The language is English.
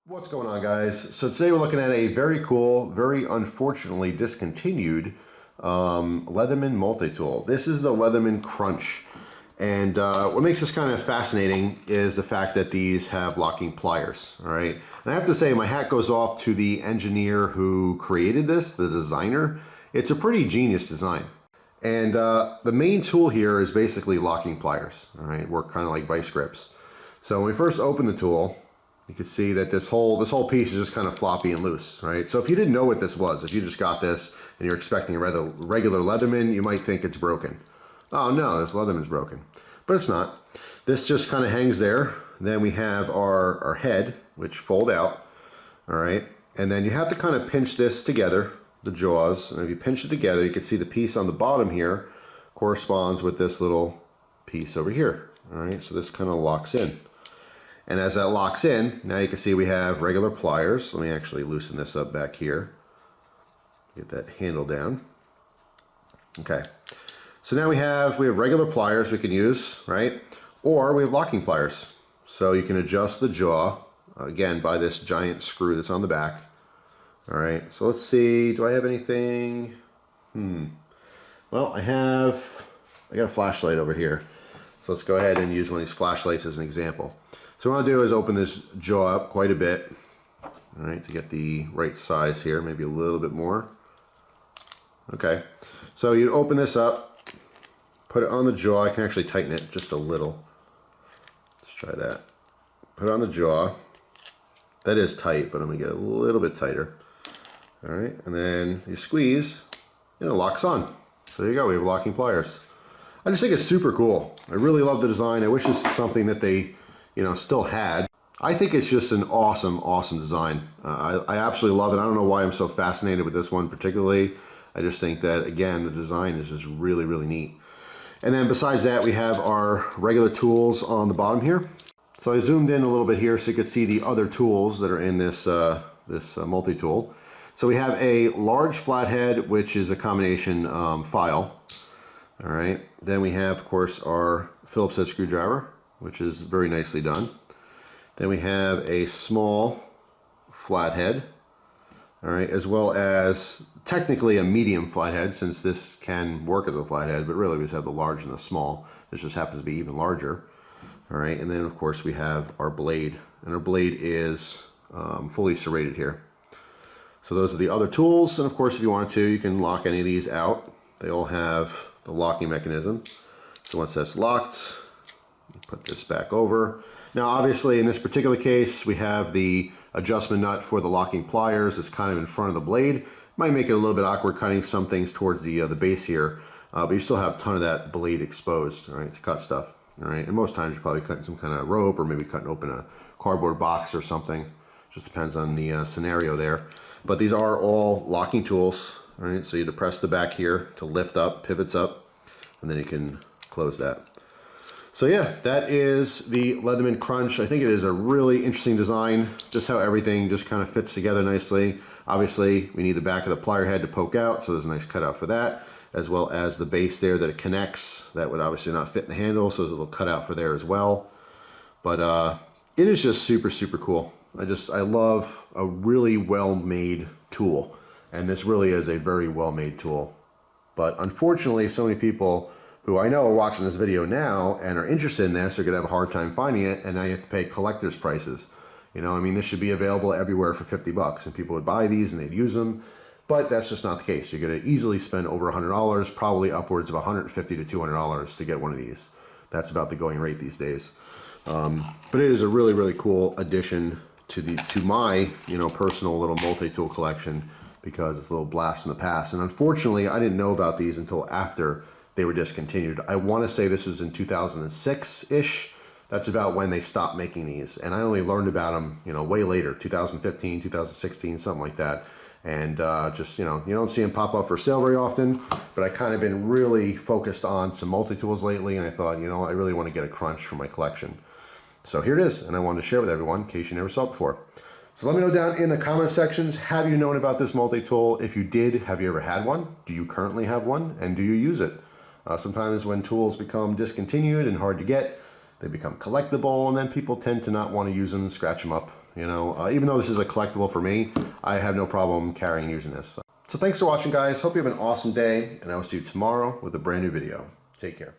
What's going on, guys? So today we're looking at a very cool, very unfortunately discontinued Leatherman Multitool. This is the Leatherman Crunch. And what makes this kind of fascinating is the fact that these have locking pliers, all right? And I have to say, my hat goes off to the engineer who created this, the designer. It's a pretty genius design. And the main tool here is basically locking pliers, all right? Work kind of like vice grips. So when we first open the tool, you can see that this whole piece is just kind of floppy and loose, right? So if you didn't know what this was, if you just got this and you're expecting a regular Leatherman, you might think it's broken. Oh no, this Leatherman's broken. But it's not. This just kind of hangs there. Then we have our head, which fold out, all right? And then you have to kind of pinch this together, the jaws. And if you pinch it together, you can see the piece on the bottom here corresponds with this little piece over here, all right? So this kind of locks in. And as that locks in, now you can see we have regular pliers. Let me actually loosen this up back here. Get that handle down. Okay. So now we have regular pliers we can use, right? Or we have locking pliers. So you can adjust the jaw, again, by this giant screw that's on the back. All right, so let's see, do I have anything? Well, I got a flashlight over here. So let's go ahead and use one of these flashlights as an example. So what I'll do is open this jaw up quite a bit, all right, to get the right size here, maybe a little bit more. Okay, so you open this up, put it on the jaw. I can actually tighten it just a little. Let's try that. Put it on the jaw. That is tight, but I'm gonna get a little bit tighter. All right, and then you squeeze, and it locks on. So there you go, we have locking pliers. I just think it's super cool. I really love the design. I wish this was something that they still had. I think it's just an awesome, awesome design. I absolutely love it. I don't know why I'm so fascinated with this one particularly. I just think that, again, the design is just really, really neat. And then besides that, we have our regular tools on the bottom here. So I zoomed in a little bit here so you could see the other tools that are in this, multi-tool. So we have a large flathead, which is a combination file. All right. Then we have, of course, our Phillips head screwdriver, which is very nicely done. Then we have a small flathead, all right, as well as technically a medium flathead, since this can work as a flathead, but really we just have the large and the small. This just happens to be even larger, all right. And then of course we have our blade, and our blade is fully serrated here. So those are the other tools, and of course if you want to, you can lock any of these out. They all have the locking mechanism. So once that's locked, put this back over. Now obviously in this particular case we have the adjustment nut for the locking pliers. It's kind of in front of the blade. Might make it a little bit awkward cutting some things towards the base here, but you still have a ton of that blade exposed, all right, to cut stuff. All right, and most times you're probably cutting some kind of rope or maybe cutting open a cardboard box or something. Just depends on the scenario there. But these are all locking tools, all right? So you depress the back here to lift up, pivots up, and then you can close that. So yeah, that is the Leatherman Crunch. I think it is a really interesting design, just how everything just kind of fits together nicely. Obviously, we need the back of the plier head to poke out, so there's a nice cutout for that, as well as the base there that it connects. That would obviously not fit in the handle, so there's a little cutout for there as well. But it is just super, super cool. I love a really well-made tool, and this really is a very well-made tool. But unfortunately, so many people who I know are watching this video now and are interested in this are going to have a hard time finding it, and now you have to pay collector's prices. I mean, this should be available everywhere for 50 bucks, and people would buy these and they'd use them, but that's just not the case. You're going to easily spend over $100, probably upwards of $150 to $200 to get one of these. That's about the going rate these days. But it is a really, really cool addition to my, personal little multi-tool collection, because it's a little blast in the past. And unfortunately, I didn't know about these until after they were discontinued. I want to say this was in 2006-ish. That's about when they stopped making these. And I only learned about them, way later, 2015, 2016, something like that. And just, you don't see them pop up for sale very often, but I kind of been really focused on some multi-tools lately, and I thought, I really want to get a crunch for my collection. So here it is, and I wanted to share with everyone in case you never saw it before. So let me know down in the comment sections, have you known about this multi-tool? If you did, have you ever had one? Do you currently have one, and do you use it? Sometimes when tools become discontinued and hard to get, they become collectible, and then people tend to not want to use them and scratch them up You know, even though this is a collectible for me, I have no problem carrying and using this. So thanks for watching, guys. Hope you have an awesome day, and I will see you tomorrow with a brand new video. Take care.